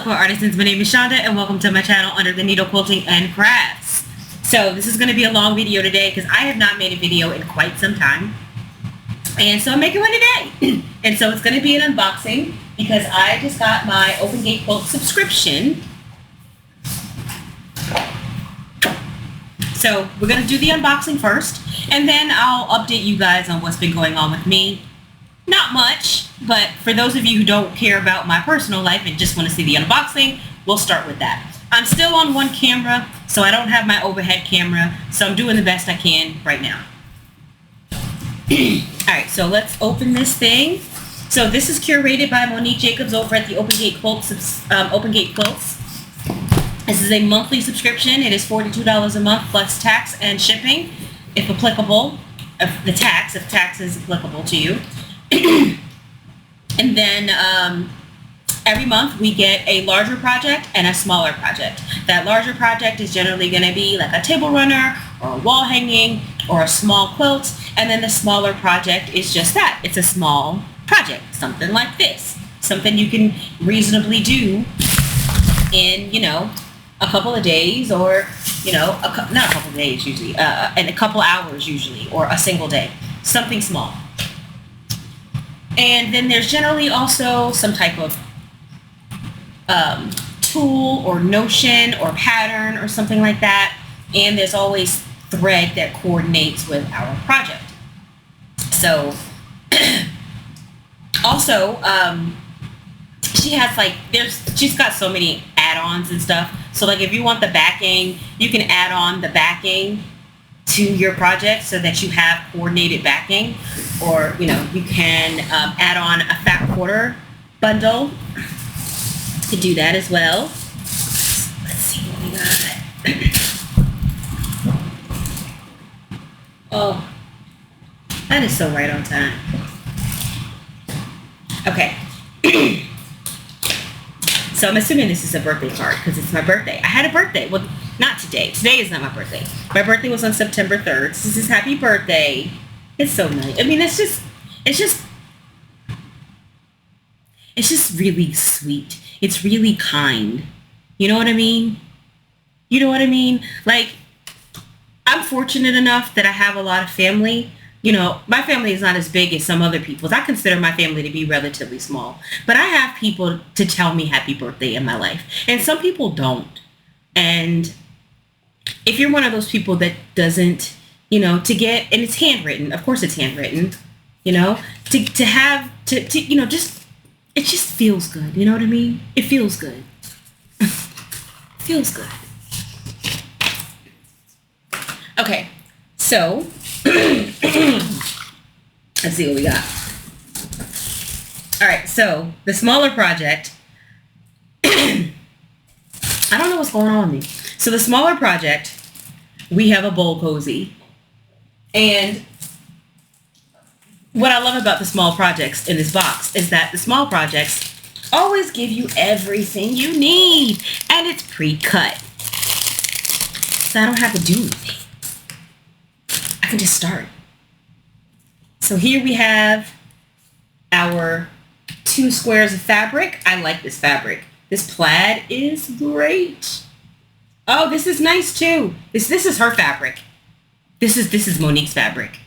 Quilt Artisans, my name is Shonda and welcome to my channel under the Needle Quilting and Crafts. So this is going to be a long video today because I have not made a video in quite some time. And so I'm making one today. And so it's going to be an unboxing because I just got my Open Gate Quilt subscription. So we're going to do the unboxing first and then I'll update you guys on what's been going on with me. Not much, but for those of you who don't care about my personal life and just want to see the unboxing, we'll start with that. I'm still on one camera, so I don't have my overhead camera, so I'm doing the best I can right now. Alright, so let's open this thing. So this is curated by Monique Jacobs over at the Open Gate Quilts. This is a monthly subscription. It is $42 a month plus tax and shipping, if applicable. If tax is applicable to you. And then every month we get a larger project and a smaller project. That larger project is generally going to be like a table runner or a wall hanging or a small quilt, and then the smaller project is just that. It's a small project, something like this. Something you can reasonably do in, a couple of days, or, not a couple of days usually, and a couple hours usually, or a single day. Something small. And then there's generally also some type of tool or notion or pattern or something like that. And there's always thread that coordinates with our project. So also, she has she's got so many add-ons and stuff. So like if you want the backing, you can add on the backing to your project so that you have coordinated backing, or you can add on a fat quarter bundle to do that as well. Let's see what we got. Oh, that is so right on time. Okay. So I'm assuming this is a birthday card because it's my birthday. I had a birthday. Well, not today. Today is not my birthday. My birthday was on September 3rd. This is happy birthday. It's so nice. I mean, it's just really sweet. It's really kind. You know what I mean? Like, I'm fortunate enough that I have a lot of family. My family is not as big as some other people's. I consider my family to be relatively small. But I have people to tell me happy birthday in my life. And some people don't. And if you're one of those people that doesn't, to get, and it's handwritten, of course it's handwritten, to have, just, it just feels good. You know what I mean? It feels good. Feels good. Okay, so, let's see what we got. All right, so the smaller project, I don't know what's going on with me. So the smaller project, we have a bowl cozy. And what I love about the small projects in this box is that the small projects always give you everything you need. And it's pre-cut. So I don't have to do anything. I can just start. So here we have our 2 squares of fabric. I like this fabric. This plaid is great. Oh, this is nice too. This is her fabric. This is Monique's fabric.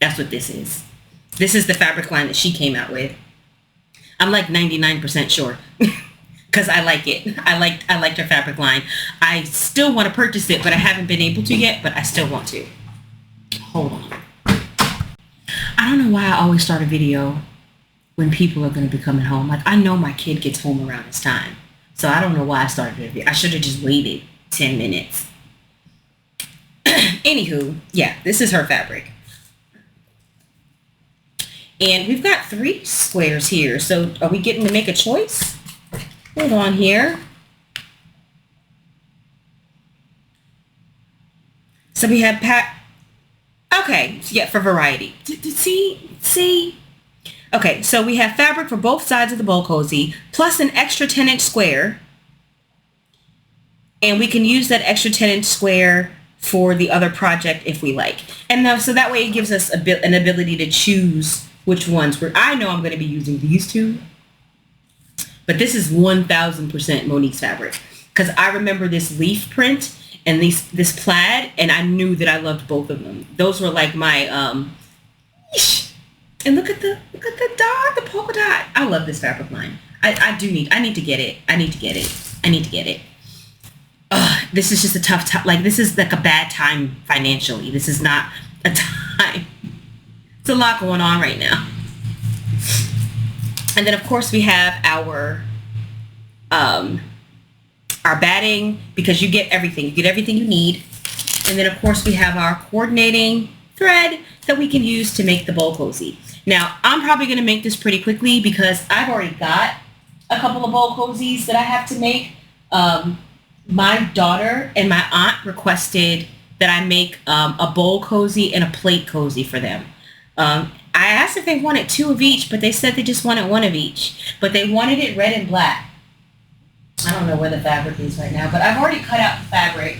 That's what this is. This is the fabric line that she came out with. I'm like 99% sure because I like it. I liked her fabric line. I still want to purchase it, but I haven't been able to yet, but I still want to. Hold on. I don't know why I always start a video when people are going to be coming home. Like, I know my kid gets home around this time. So I don't know why I started a video. I should have just waited 10 minutes. Anywho, yeah, this is her fabric. And we've got 3 squares here. So are we getting to make a choice? Hold on here. So we have okay, yeah, for variety. See? Okay, so we have fabric for both sides of the bowl cozy, plus an extra 10-inch square. And we can use that extra 10-inch square for the other project if we like. And so that way it gives us an ability to choose which ones. I know I'm going to be using these 2. But this is 1000% Monique's fabric. Because I remember this leaf print and this plaid, and I knew that I loved both of them. Those were like my and look at the dot, the polka dot. I love this fabric line. I need to get it. I need to get it. This is just a tough time. Like, this is like a bad time financially. This is not a time. It's a lot going on right now. And then of course we have our batting, because you get everything. You get everything you need. And then of course we have our coordinating thread that we can use to make the bowl cozy. Now, I'm probably going to make this pretty quickly because I've already got a couple of bowl cozies that I have to make. My daughter and my aunt requested that I make a bowl cozy and a plate cozy for them. I asked if they wanted 2 of each, but they said they just wanted 1 of each. But they wanted it red and black. I don't know where the fabric is right now, but I've already cut out the fabric.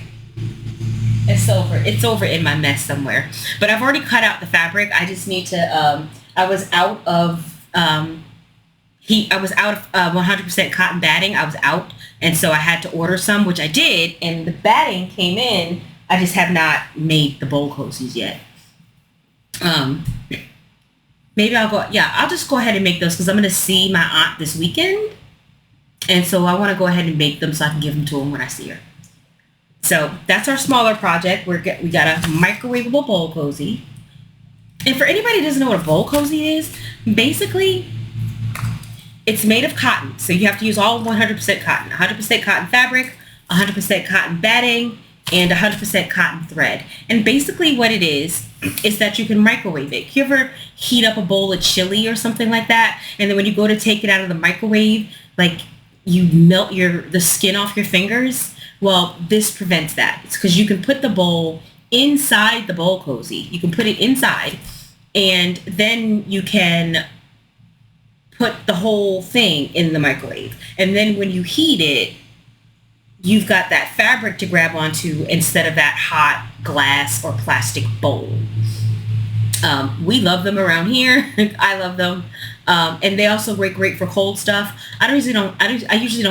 It's over in my mess somewhere. But I've already cut out the fabric. I just need to, I was out of 100% cotton batting. I was out, and so I had to order some, which I did, and the batting came in. I just have not made the bowl cozies yet. Maybe I'll just go ahead and make those because I'm going to see my aunt this weekend. And so I want to go ahead and make them so I can give them to them when I see her. So that's our smaller project. We got a microwavable bowl cozy. And for anybody who doesn't know what a bowl cozy is, basically it's made of cotton. So you have to use all 100% cotton. 100% cotton fabric, 100% cotton batting, and 100% cotton thread. And basically what it is that you can microwave it. You ever heat up a bowl of chili or something like that, and then when you go to take it out of the microwave, like, you melt the skin off your fingers? Well, this prevents that. It's because you can put the bowl inside the bowl cozy. You can put it inside, and then you can put the whole thing in the microwave. And then when you heat it, you've got that fabric to grab onto instead of that hot glass or plastic bowl. We love them around here. I love them. And they also work great for cold stuff. I usually don't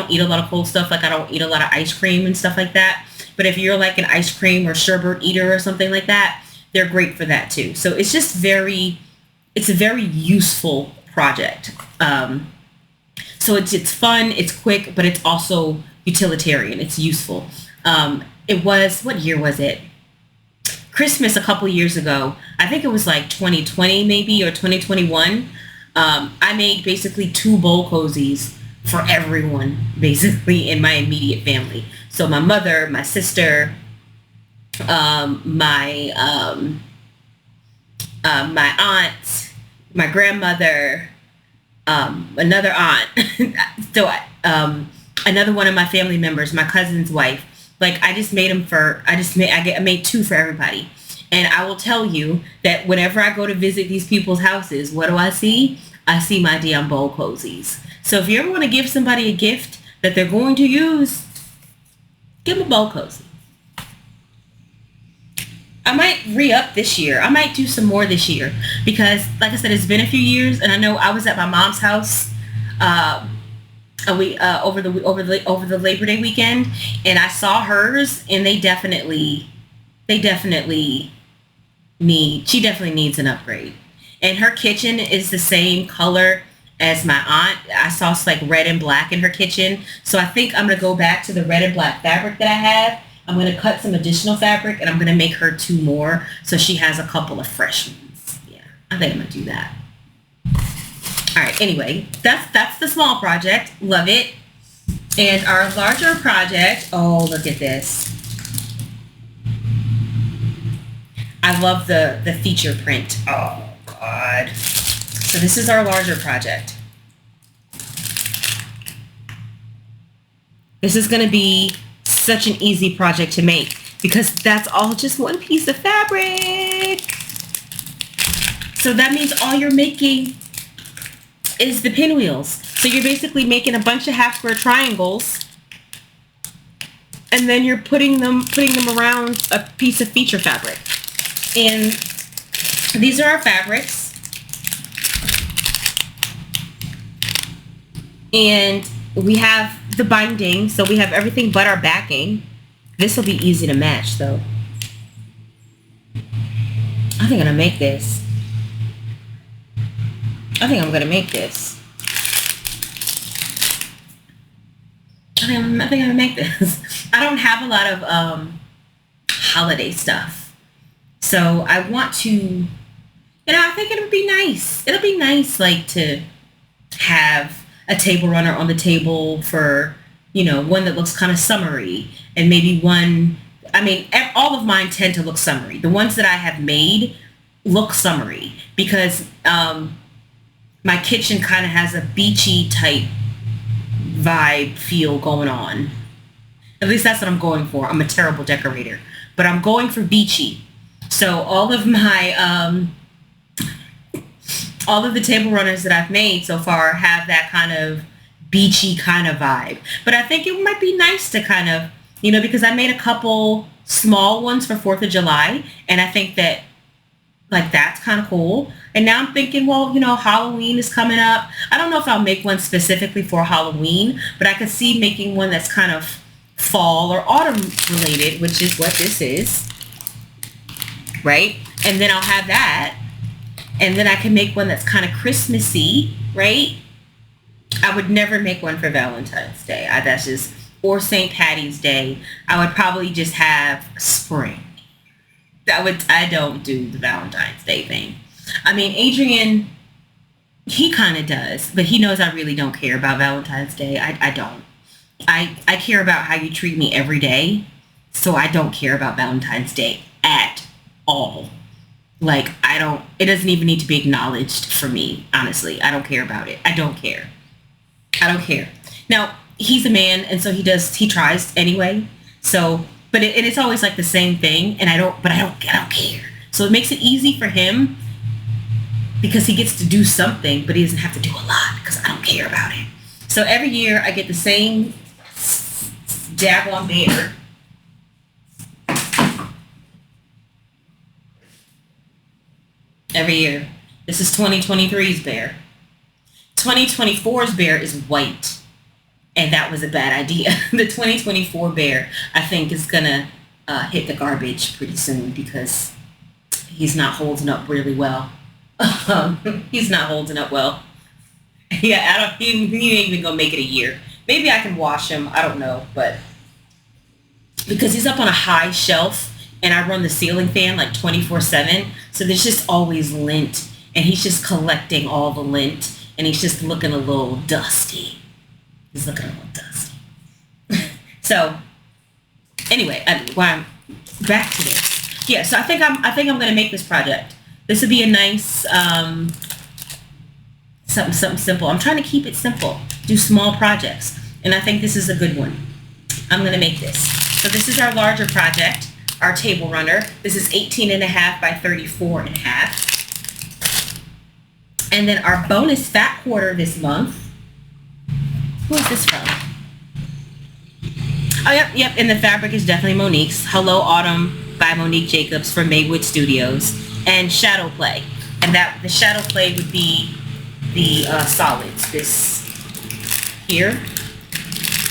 eat a lot of cold stuff. Like, I don't eat a lot of ice cream and stuff like that. But if you're like an ice cream or sherbet eater or something like that, they're great for that too. So it's just it's a very useful project. So it's fun, it's quick, but it's also utilitarian. It's useful. What year was it? Christmas a couple years ago. I think it was like 2020 maybe, or 2021. I made basically 2 bowl cozies for everyone, basically, in my immediate family. So my mother, my sister, my aunt, my grandmother, another aunt, so another one of my family members, my cousin's wife. Like, I made 2 for everybody. And I will tell you that whenever I go to visit these people's houses, what do I see? I see my damn bowl cozies. So if you ever want to give somebody a gift that they're going to use, give them a bowl cozy. I might re-up this year. I might do some more this year because, like I said, it's been a few years, and I know I was at my mom's house over the Labor Day weekend, and I saw hers, and she definitely needs an upgrade. And her kitchen is the same color as my aunt. I saw like red and black in her kitchen. So I think I'm going to go back to the red and black fabric that I have. I'm going to cut some additional fabric, and I'm going to make her 2 more so she has a couple of fresh ones. Yeah, I think I'm going to do that. All right, anyway, that's the small project. Love it. And our larger project, oh, look at this. I love the feature print. Oh, God. So this is our larger project. This is going to be such an easy project to make because that's all just one piece of fabric. So that means all you're making is the pinwheels. So you're basically making a bunch of half square triangles, and then you're putting them around a piece of feature fabric. And these are our fabrics. And we have the binding, so we have everything but our backing. This will be easy to match, though. I think I'm gonna make this. I think I'm gonna make this. I think I'm gonna make this. I don't have a lot of holiday stuff, so I want to. I think it'll be nice. It'll be nice, like, to have a table runner on the table for, one that looks kind of summery, and maybe one. I mean, all of mine tend to look summery. The ones that I have made look summery because my kitchen kind of has a beachy type vibe feel going on. At least that's what I'm going for. I'm a terrible decorator, but I'm going for beachy. So all of the table runners that I've made so far have that kind of beachy kind of vibe. But I think it might be nice to kind of, because I made a couple small ones for 4th of July, and I think that, like, that's kind of cool. And now I'm thinking, well, Halloween is coming up. I don't know if I'll make one specifically for Halloween, but I could see making one that's kind of fall or autumn related, which is what this is, right? And then I'll have that, and then I can make one that's kind of Christmassy, right? I would never make one for Valentine's Day. Or St. Patty's Day. I would probably just have spring. I don't do the Valentine's Day thing. I mean, Adrian, he kind of does, but he knows I really don't care about Valentine's Day. I don't. I care about how you treat me every day, so I don't care about Valentine's Day at all. Like, it doesn't even need to be acknowledged for me, honestly. I don't care about it. I don't care. Now, he's a man, and so he tries anyway. So, but it's always like the same thing, and I don't care. So it makes it easy for him because he gets to do something, but he doesn't have to do a lot because I don't care about it. So every year I get the same daggone bear. Every year. This is 2023's bear. 2024's bear is white. And that was a bad idea. The 2024 bear, I think, is going to hit the garbage pretty soon because he's not holding up really well. He's not holding up well. Yeah, he ain't even going to make it a year. Maybe I can wash him. I don't know. But because he's up on a high shelf and I run the ceiling fan like 24/7. So there's just always lint. And he's just collecting all the lint. And he's just looking a little dusty. He's looking a little dusty. So, anyway, back to this. Yeah, so I think I'm gonna make this project. This would be a nice something simple. I'm trying to keep it simple. Do small projects, and I think this is a good one. I'm gonna make this. So this is our larger project, our table runner. This is 18.5 by 34.5. And then our bonus fat quarter this month. Who is this from? Oh, yep. And the fabric is definitely Monique's. Hello Autumn by Monique Jacobs from Maywood Studios. And Shadow Play. And the Shadow Play would be the solids. This here.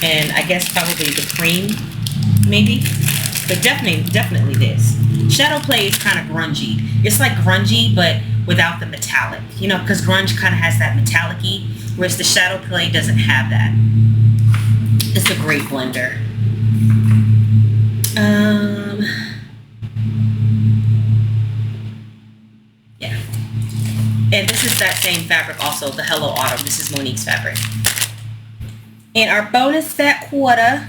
And I guess probably the cream, maybe. But definitely this. Shadow Play is kind of grungy. It's like grungy, but without the metallic. Because grunge kind of has that metallic-y. Whereas the Shadow Play doesn't have that. It's a great blender. Yeah. And this is that same fabric also, the Hello Autumn. This is Monique's fabric. And our bonus fat quarter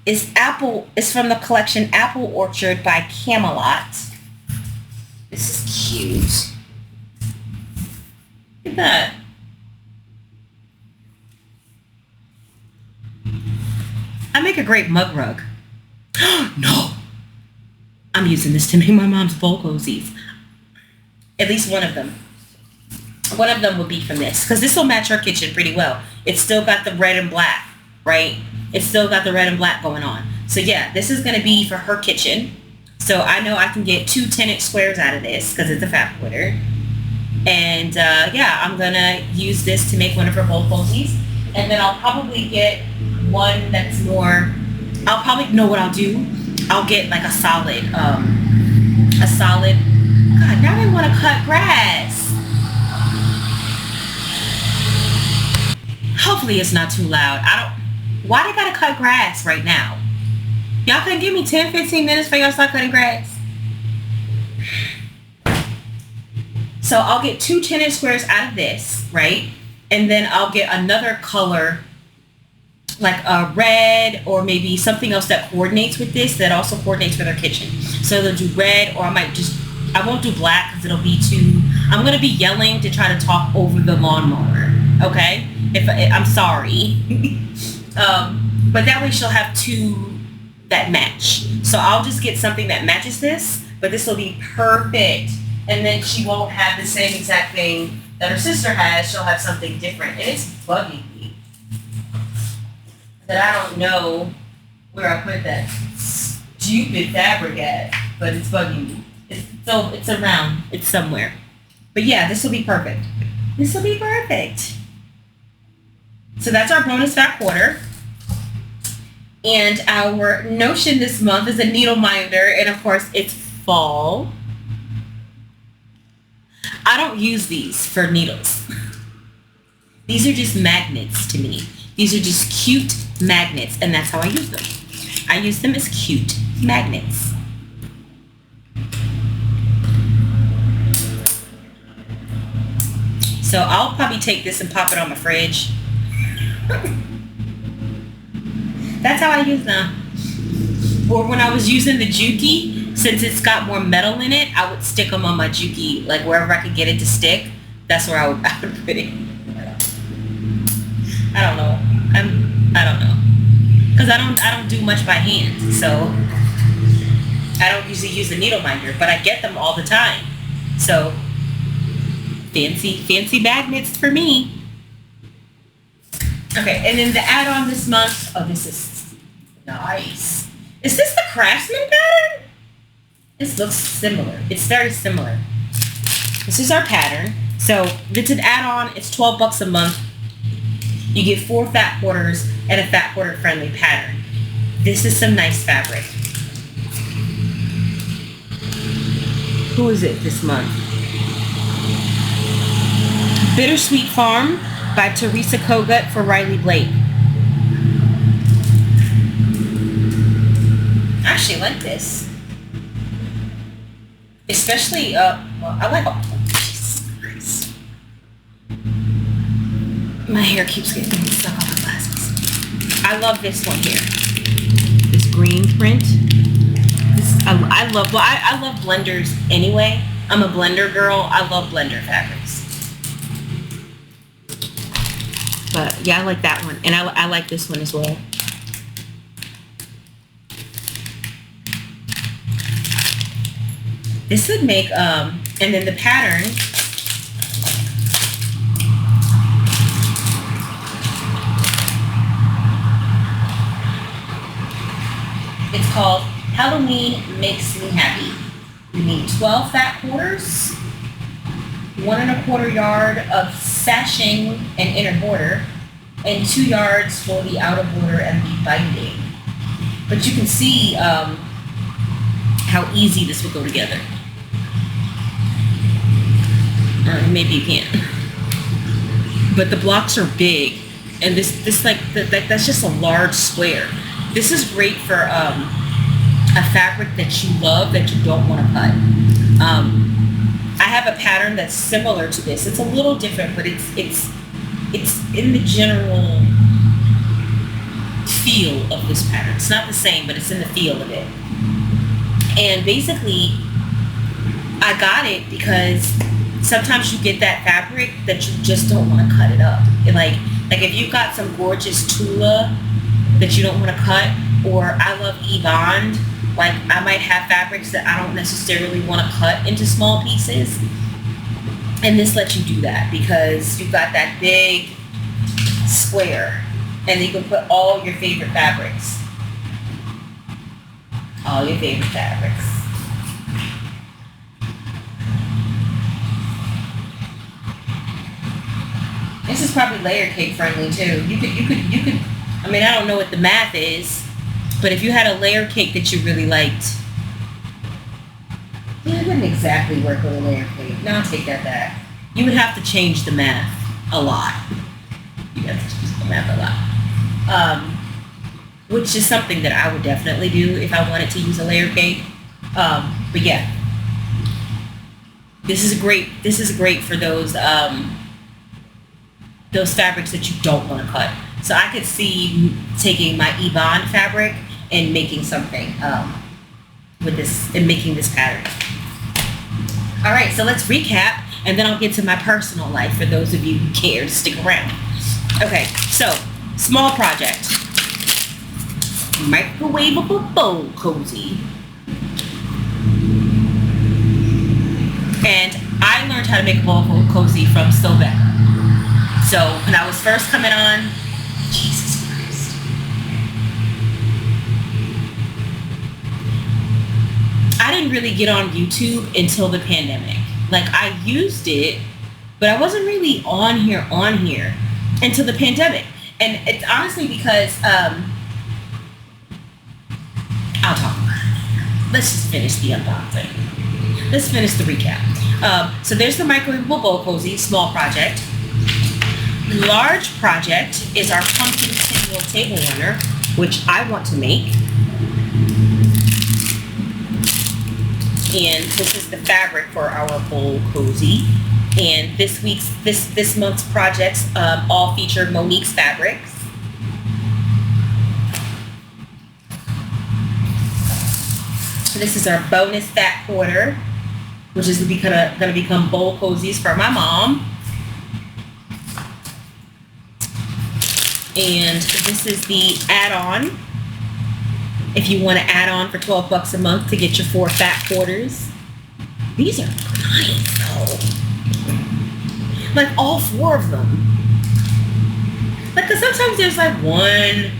is from the collection Apple Orchard by Camelot. This is cute. Look at that. I make a great mug rug. No! I'm using this to make my mom's bowl cozies. At least one of them. One of them would be from this. Because this will match her kitchen pretty well. It's still got the red and black, right? It's still got the red and black going on. So yeah, this is going to be for her kitchen. So I know I can get 2 10-inch squares out of this because it's a fat quarter. And yeah, I'm going to use this to make one of her bowl cozies. And then I'll probably get one that's more, I'll probably know what I'll do. I'll get like a solid, God, now I want to cut grass. Hopefully it's not too loud. Why they gotta cut grass right now? Y'all can give me 10, 15 minutes for y'all to start cutting grass. So I'll get 2 10-inch squares out of this, right? And then I'll get another color, like a red or maybe something else that coordinates with this, that also coordinates with our kitchen. So they'll do red, or I won't do black because it'll be too, I'm going to be yelling to try to talk over the lawnmower, okay? I'm sorry. But that way she'll have 2 that match. So I'll just get something that matches this, but this will be perfect. And then she won't have the same exact thing that her sister has. She'll have something different. And it's bugging me that I don't know where I put that stupid fabric at, but it's bugging me. It's around. It's somewhere. But yeah, this will be perfect. This will be perfect. So that's our bonus fat quarter. And our notion this month is a needle minder, and of course it's fall. I don't use these for needles. These are just magnets to me. These are just cute magnets, and that's how I use them. I use them as cute magnets. So I'll probably take this and pop it on my fridge. That's how I use them. Or when I was using the Juki, since it's got more metal in it, I would stick them on my Juki, like wherever I could get it to stick. That's where I would put it. I don't know. I don't know, because I don't do much by hand, so I don't usually use a needle minder, but I get them all the time. So fancy magnets for me. Okay, and then the add-on this month. Oh, this is nice. Is this the Craftsman pattern? This looks similar. It's very similar. This is our pattern. So it's an add-on. It's $12 a month. You get 4 fat quarters and a fat quarter friendly pattern. This is some nice fabric. Who is it this month? Bittersweet Farm by Teresa Kogut for Riley Blake. I actually like this. Especially, well, I like, oh, Jesus Christ. My hair keeps getting stuck on my glasses. I love this one here. This green print. I love blenders anyway. I'm a blender girl. I love blender fabrics. But yeah, I like that one. And I like this one as well. This would make, and then the pattern, it's called Halloween Makes Me Happy. You need 12 fat quarters, 1 1/4 yard of sashing and inner border, and 2 yards for the outer border and the binding. But you can see how easy this will go together. Maybe you can't. But the blocks are big, and this like that's just a large square. This is great for a fabric that you love that you don't want to cut. I have a pattern that's similar to this. It's a little different, but it's in the general feel of this pattern. It's not the same, but it's in the feel of it. And basically, I got it because sometimes you get that fabric that you just don't want to cut it up. Like if you've got some gorgeous Tula that you don't want to cut, or I love Yvonne, like I might have fabrics that I don't necessarily want to cut into small pieces. And this lets you do that because you've got that big square and you can put all your favorite fabrics. All your favorite fabrics. This is probably layer cake friendly too. You could. I mean, I don't know what the math is, but if you had a layer cake that you really liked, yeah, it wouldn't exactly work with a layer cake. No, I'll take that back. You would have to change the math a lot. You have to change the math a lot, which is something that I would definitely do if I wanted to use a layer cake. But yeah, this is great for those fabrics that you don't want to cut. So I could see taking my Ebon fabric and making something with this, and making this pattern. All right, so let's recap, and then I'll get to my personal life for those of you who care to stick around. Okay, so small project, microwavable bowl cozy. And I learned how to make a bowl cozy from Sylvette. So when I was first coming on, Jesus Christ, I didn't really get on YouTube until the pandemic. Like, I used it, but I wasn't really on here until the pandemic. And it's honestly because I'll talk about it. Let's just finish the unboxing. Let's finish the recap. So there's the microwavable bowl cozy, small project. Large project is our pumpkin pinwheel table runner, which I want to make. And this is the fabric for our bowl cozy. And this month's projects all feature Monique's fabrics. This is our bonus fat quarter, which is going to become bowl cozies for my mom. And this is the add-on. If you want to add on for $12 a month to get your 4 fat quarters. These are nice though. Like all 4 of them. Like, cause sometimes there's like one.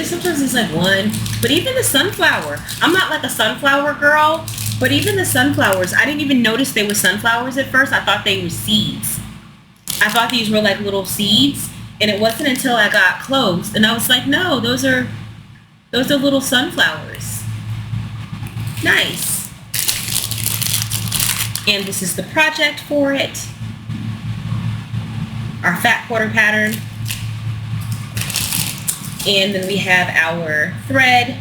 Sometimes there's like one. But even the sunflower. I'm not like a sunflower girl. But even the sunflowers, I didn't even notice they were sunflowers at first. I thought they were seeds. I thought these were like little seeds. And it wasn't until I got close. And I was like, no, those are little sunflowers. Nice. And this is the project for it. Our fat quarter pattern. And then we have our thread.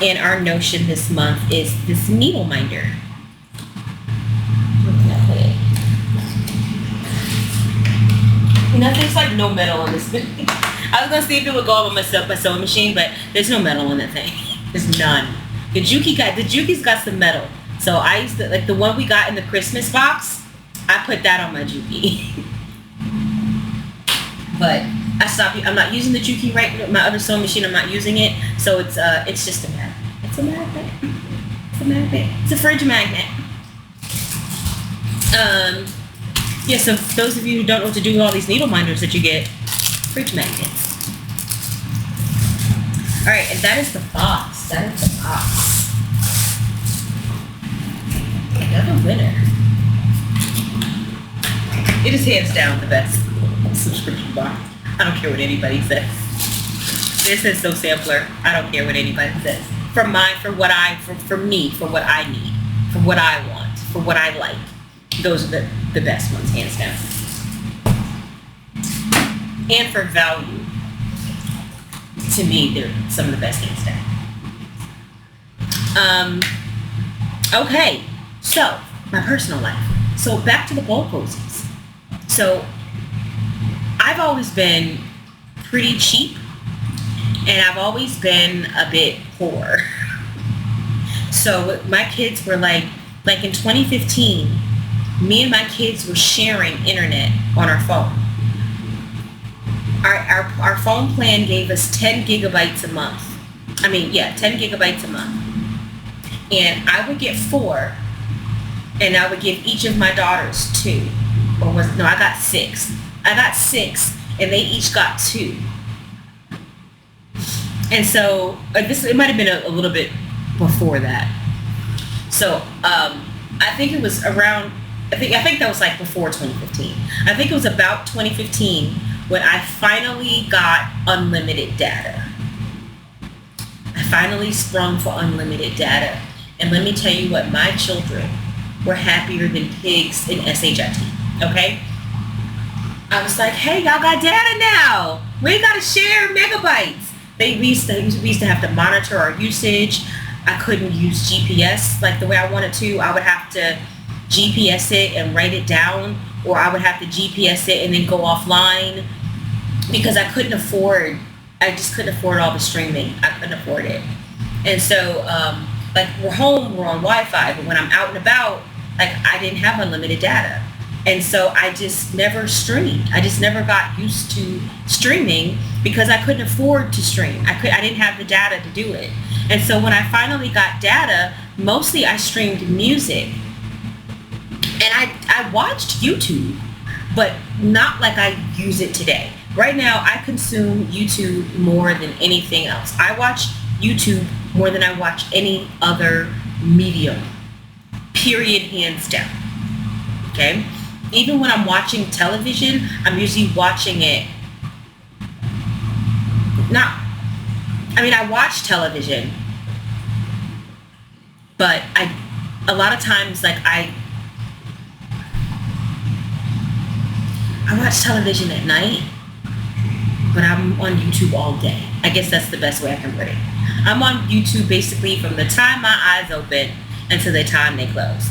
And our notion this month is this needle minder. You know, there's like no metal on this thing. I was gonna see if it would go on my sewing machine, but there's no metal on that thing. There's none. The Juki's got some metal. So I used to, like the one we got in the Christmas box, I put that on my Juki. But I stopped. I'm not using the Juki right now. My other sewing machine, I'm not using it. So it's just a magnet. It's a magnet. It's a magnet. It's a fridge magnet. Yeah, so those of you who don't know what to do with all these needle minders that you get, fridge magnets. All right, and that is the box. That is the box. Another winner. It is hands down the best subscription box. I don't care what anybody says. This is so sampler. I don't care what anybody says. For me, for what I need, for what I want, for what I like. Those are the best ones, hands down. And for value, to me, they're some of the best, hands down. Okay, so my personal life. So back to the bowl cozies. So I've always been pretty cheap, and I've always been a bit poor. So my kids were like in 2015, me and my kids were sharing internet on our phone. Our phone plan gave us 10 gigabytes a month. 10 gigabytes a month. And I would get 4, and I would give each of my daughters 2. I got 6. I got 6, and they each got 2. And so, it might have been a little bit before that. So, I think it was around I think that was like before 2015. I think it was about 2015 when I finally got unlimited data. I finally sprung for unlimited data. And let me tell you what, my children were happier than pigs in SHIT. Okay? I was like, hey, y'all got data now. We got to share megabytes. We used to have to monitor our usage. I couldn't use GPS like the way I wanted to. I would have to GPS it and write it down, or I would have to GPS it and then go offline because I just couldn't afford all the streaming. I couldn't afford it. And so, like, we're home, we're on Wi-Fi, but when I'm out and about, like, I didn't have unlimited data. And so I just never streamed. I just never got used to streaming because I couldn't afford to stream. I didn't have the data to do it. And so when I finally got data, mostly I streamed music. And I watched YouTube, but not like I use it today. Right now, I consume YouTube more than anything else. I watch YouTube more than I watch any other medium. Period, hands down. Okay? Even when I'm watching television, I'm usually watching it I watch television, but a lot of times, like, I watch television at night, but I'm on YouTube all day. I guess that's the best way I can put it. I'm on YouTube basically from the time my eyes open until the time they close.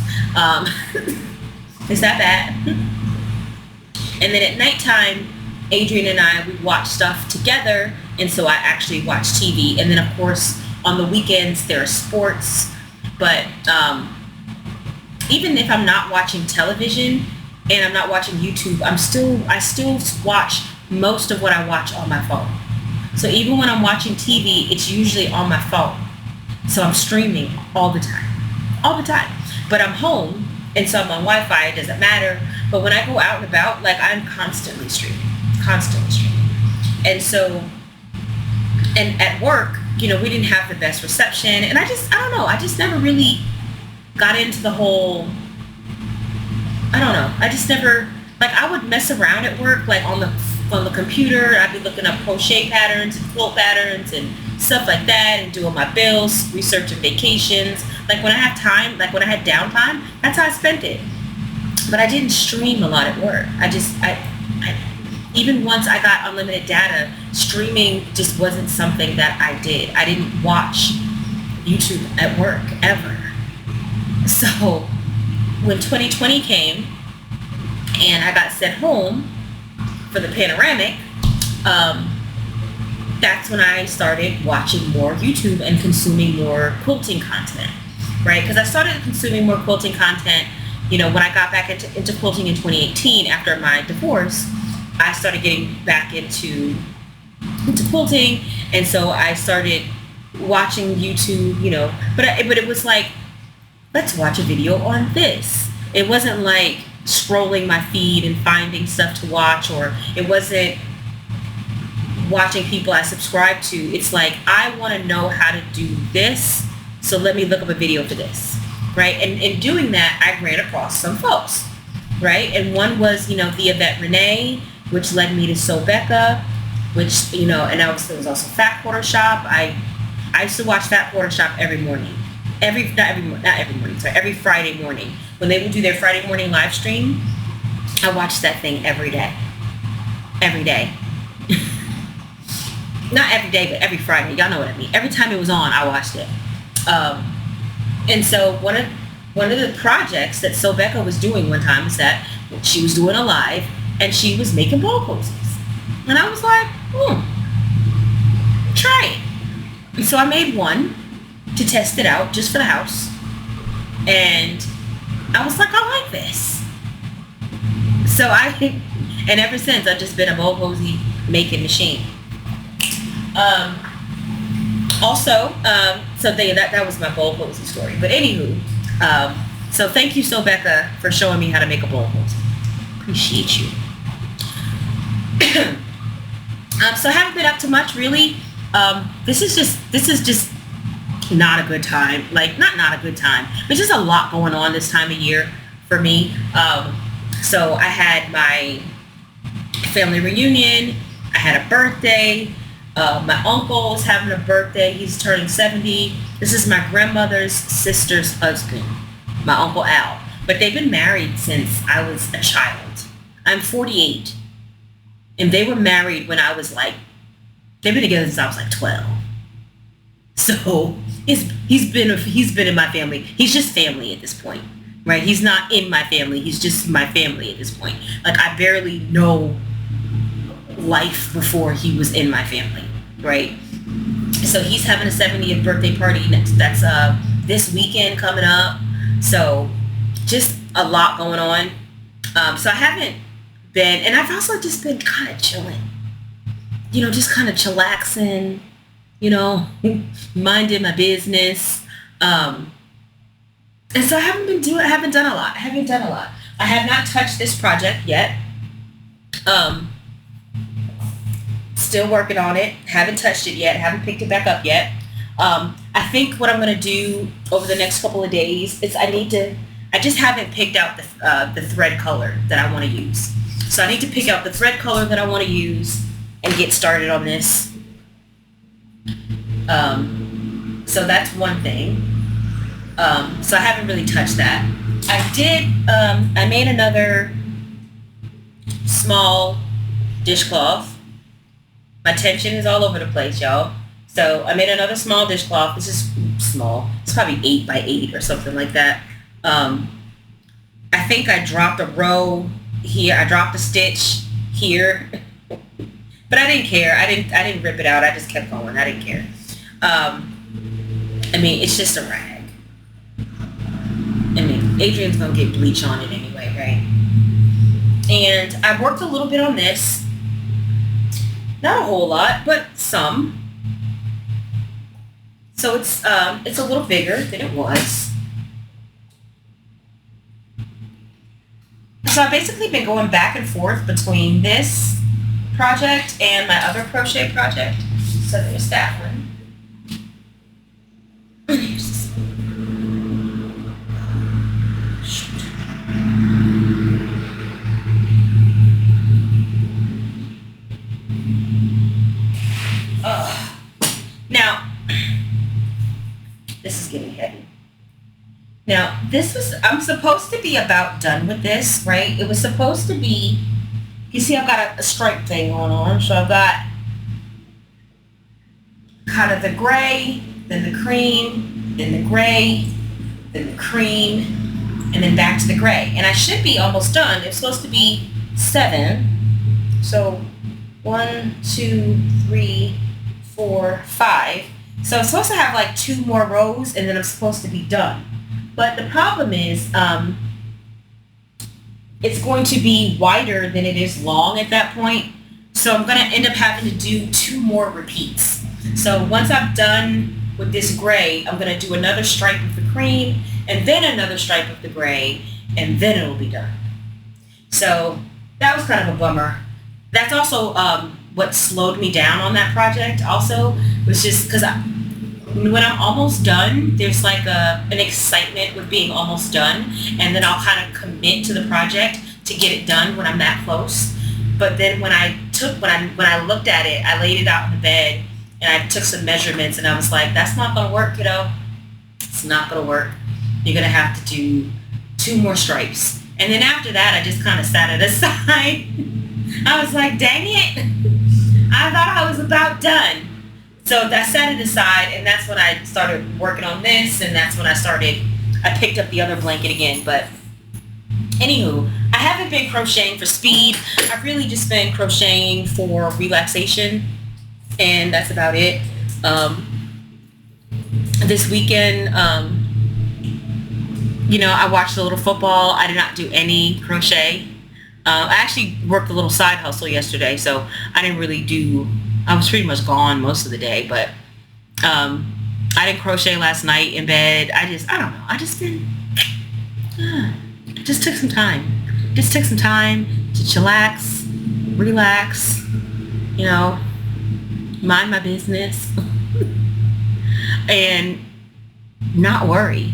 It's that bad. And then at nighttime, Adrian and I, we watch stuff together, and so I actually watch TV. And then, of course, on the weekends, there are sports. But even if I'm not watching television and I'm not watching YouTube, I still watch most of what I watch on my phone. So even when I'm watching TV, it's usually on my phone. So I'm streaming all the time. But I'm home, and so I'm on Wi-Fi. It doesn't matter. But when I go out and about, like, I'm constantly streaming. And so, and at work, we didn't have the best reception, and I don't know, I just never really got into the whole, I don't know, I just never, like, I would mess around at work, like on the computer. I'd be looking up crochet patterns and quilt patterns and stuff like that, and doing my bills, researching vacations. Like, when I have time, like when I had downtime, that's how I spent it. But I didn't stream a lot at work. Even once I got unlimited data, streaming just wasn't something that I did. I didn't watch YouTube at work ever. So when 2020 came and I got sent home for the panoramic, that's when I started watching more YouTube and consuming more quilting content, right? Because I started consuming more quilting content, when I got back into quilting in 2018 after my divorce. I started getting back into quilting, and so I started watching YouTube, but it was like, let's watch a video on this. It wasn't like scrolling my feed and finding stuff to watch, or it wasn't watching people I subscribe to. It's like, I want to know how to do this, so let me look up a video for this, right? And in doing that, I ran across some folks, right? And one was, the Yvette Renee, which led me to Sobecca, which, and there was also Fat Quarter Shop. I used to watch Fat Quarter Shop every Friday morning. When they would do their Friday morning live stream, I watched that thing every day. Not every day, but every Friday. Y'all know what I mean. Every time it was on, I watched it. And so one of the projects that Sobecca was doing one time is that she was doing a live, and she was making bowl cozies. And I was like, try it. And so I made one to test it out just for the house. And I was like, I like this. So and ever since, I've just been a bowl cozy making machine. That was my bowl cozy story. But anywho, so thank you, Sobecca, for showing me how to make a bowl cozy. Appreciate you. So I haven't been up to much, really. This is just not a good time. Like, not a good time. There's just a lot going on this time of year for me. So I had my family reunion. I had a birthday. My uncle is having a birthday. He's turning 70. This is my grandmother's sister's husband, my Uncle Al. But they've been married since I was a child. I'm 48. And they were married when I was like, they've been together since I was like 12. So he's been in my family. He's just family at this point, right? He's not in my family. He's just my family at this point. Like, I barely know life before he was in my family, right? So he's having a 70th birthday party next. That's this weekend coming up. So just a lot going on. So I haven't been, and I've also just been kind of chilling, just kind of chillaxing, minding my business. And so I haven't done a lot. I have not touched this project yet. Still working on it. Haven't touched it yet. Haven't picked it back up yet. I think what I'm going to do over the next couple of days is I just haven't picked out the thread color that I want to use. So I need to pick out the thread color that I want to use and get started on this. So that's one thing. So I haven't really touched that. I made another small dishcloth. My tension is all over the place, y'all. So I made another small dishcloth. This is small. It's probably 8 by 8 or something like that. I think I dropped a row here. I dropped a stitch here, but I didn't care. I didn't rip it out. I just kept going. I didn't care. It's just a rag. Adrian's gonna get bleach on it anyway, right? And I worked a little bit on this. Not a whole lot, but some. So it's a little bigger than it was. So I've basically been going back and forth between this project and my other crochet project. So there's that one. Here's this one. Shoot. Now, this is getting heavy. Now, I'm supposed to be about done with this, right? It was supposed to be, you see I've got a stripe thing going on. So I've got kind of the gray, then the cream, then the gray, then the cream, and then back to the gray. And I should be almost done. It's supposed to be 7. So 1, 2, 3, 4, 5. So I'm supposed to have like 2 more rows and then I'm supposed to be done. But the problem is it's going to be wider than it is long at that point. So I'm going to end up having to do 2 more repeats. So once I'm done with this gray, I'm going to do another stripe of the cream and then another stripe of the gray, and then it'll be done. So that was kind of a bummer. That's also what slowed me down on that project also, was just because when I'm almost done, there's like an excitement with being almost done, and then I'll kind of commit to the project to get it done when I'm that close. But then when I looked at it, I laid it out in the bed and I took some measurements and I was like, that's not gonna work, kiddo. It's not gonna work. You're gonna have to do 2 more stripes. And then after that, I just kind of sat it aside. I was like, dang it. I thought I was about done. So I set it aside, and that's when I started working on this, and that's when I picked up the other blanket again. But anywho, I haven't been crocheting for speed. I've really just been crocheting for relaxation, and that's about it. This weekend, I watched a little football. I did not do any crochet. I actually worked a little side hustle yesterday, so I didn't really I was pretty much gone most of the day, but I didn't crochet last night in bed. I don't know. I just took some time. Just took some time to chillax, relax, mind my business, and not worry.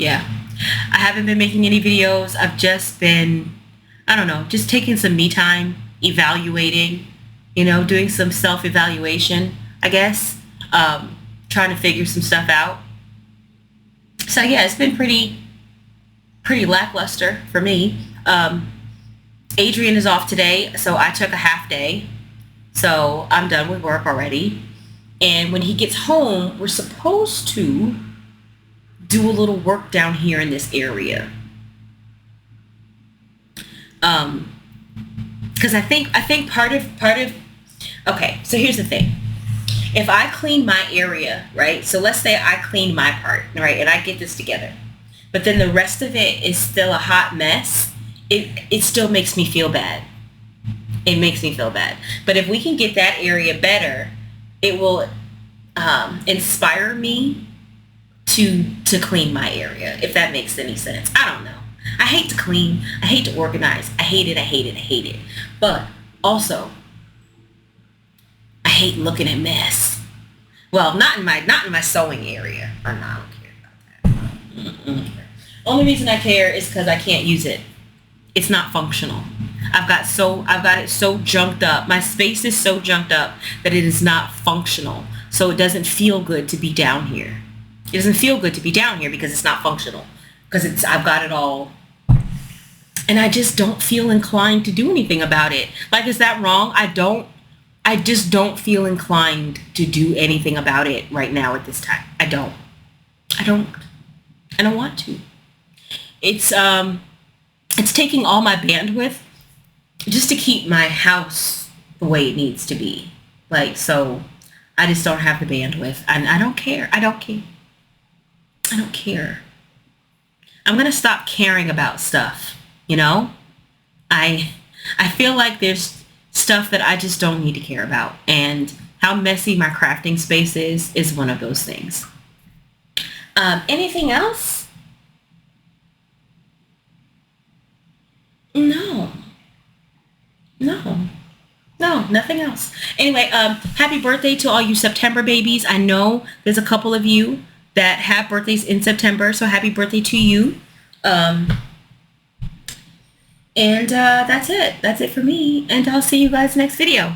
Yeah. I haven't been making any videos. I've just been, I don't know, just taking some me time, evaluating, doing some self-evaluation, I guess. Trying to figure some stuff out. So yeah, it's been pretty lackluster for me. Adrian is off today, so I took a half day. So I'm done with work already. And when he gets home, we're supposed to do a little work down here in this area. Because I think part of okay, so here's the thing. If I clean my area, right? So let's say I clean my part, right? And I get this together. But then the rest of it is still a hot mess. It still makes me feel bad. It makes me feel bad. But if we can get that area better, it will inspire me to clean my area, if that makes any sense. I don't know. I hate to clean. I hate to organize. I hate it. But also, I hate looking at mess. Well, not in my sewing area. I don't care about that. Only reason I care is because I can't use it. It's not functional. I've got it so junked up. My space is so junked up that it is not functional. So it doesn't feel good to be down here. It doesn't feel good to be down here because it's not functional. Because I've got it all. And I just don't feel inclined to do anything about it. Like, is that wrong? I just don't feel inclined to do anything about it right now at this time. I don't want to. It's taking all my bandwidth just to keep my house the way it needs to be. Like, so I just don't have the bandwidth. And I don't care. I don't care. I'm going to stop caring about stuff, I feel like there's stuff that I just don't need to care about. And how messy my crafting space is one of those things. Anything else? No, nothing else. Anyway, happy birthday to all you September babies. I know there's a couple of you that have birthdays in September, so happy birthday to you. And that's it for me, and I'll see you guys next video.